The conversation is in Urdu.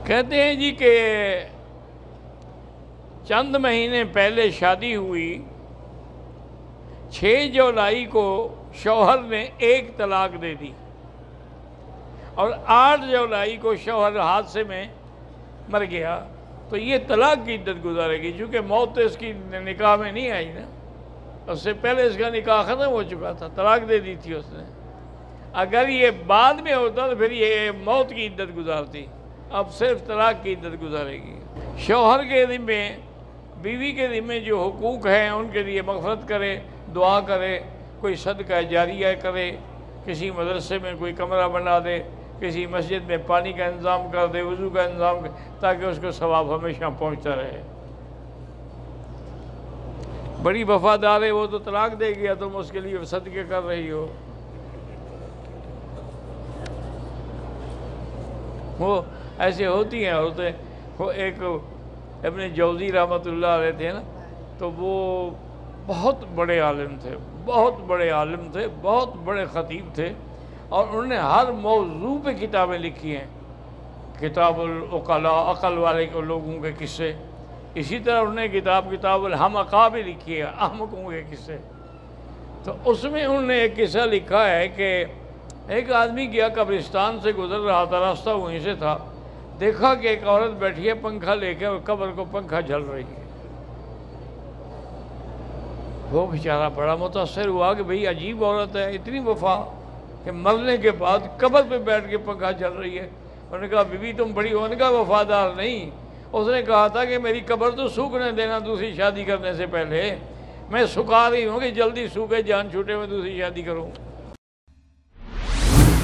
کہتے ہیں جی کہ چند مہینے پہلے شادی ہوئی، 6 جولائی کو شوہر نے 1 طلاق دے دی اور 8 جولائی کو شوہر حادثے میں مر گیا، تو یہ طلاق کی عدت گزارے گی، چونکہ موت تو اس کی نکاح میں نہیں آئی نا، اس سے پہلے اس کا نکاح ختم ہو چکا تھا، طلاق دے دی تھی اس نے۔ اگر یہ بعد میں ہوتا تو پھر یہ موت کی عدت گزارتی، اب صرف طلاق کی عدت گزارے گی۔ شوہر کے ذمے، بیوی کے ذمے جو حقوق ہیں ان کے لیے مغفرت کرے، دعا کرے، کوئی صدقہ جاریہ کرے، کسی مدرسے میں کوئی کمرہ بنا دے، کسی مسجد میں پانی کا انتظام کر دے، وضو کا انتظام کر، تاکہ اس کو ثواب ہمیشہ پہنچتا رہے۔ بڑی وفادار ہے وہ تو طلاق دے گیا، تم اس کے لیے صدقے کر رہی ہو۔ وہ ایسے ہوتی ہیں عورتیں۔ وہ ایک ابن جوزی رحمۃ اللہ علیہ تھے نا، تو وہ بہت بڑے عالم تھے، بہت بڑے عالم تھے، بہت بڑے خطیب تھے، اور انہوں نے ہر موضوع پہ کتابیں لکھی ہیں، کتاب العقلاء، عقل والے لوگوں کے قصے۔ اسی طرح انہوں نے کتاب الحمقاء بھی لکھی ہے، احمقوں کے قصے۔ تو اس میں انہوں نے ایک قصہ لکھا ہے کہ ایک آدمی گیا، قبرستان سے گزر رہا تھا، راستہ وہیں سے تھا، دیکھا کہ ایک عورت بیٹھی ہے پنکھا لے کے اور قبر کو پنکھا جھل رہی ہے۔ وہ بیچارہ بڑا متاثر ہوا کہ بھئی عجیب عورت ہے، اتنی وفا کہ مرنے کے بعد قبر پہ بیٹھ کے پنکھا جھل رہی ہے۔ انہوں نے کہا بیوی تم بڑی ہو؟ انہوں نے کہا وفادار نہیں، اس نے کہا تھا کہ میری قبر تو سوکھنے دینا دوسری شادی کرنے سے پہلے، میں سکھا رہی ہوں کہ جلدی سوکھے جان چھوٹے میں دوسری شادی کروں۔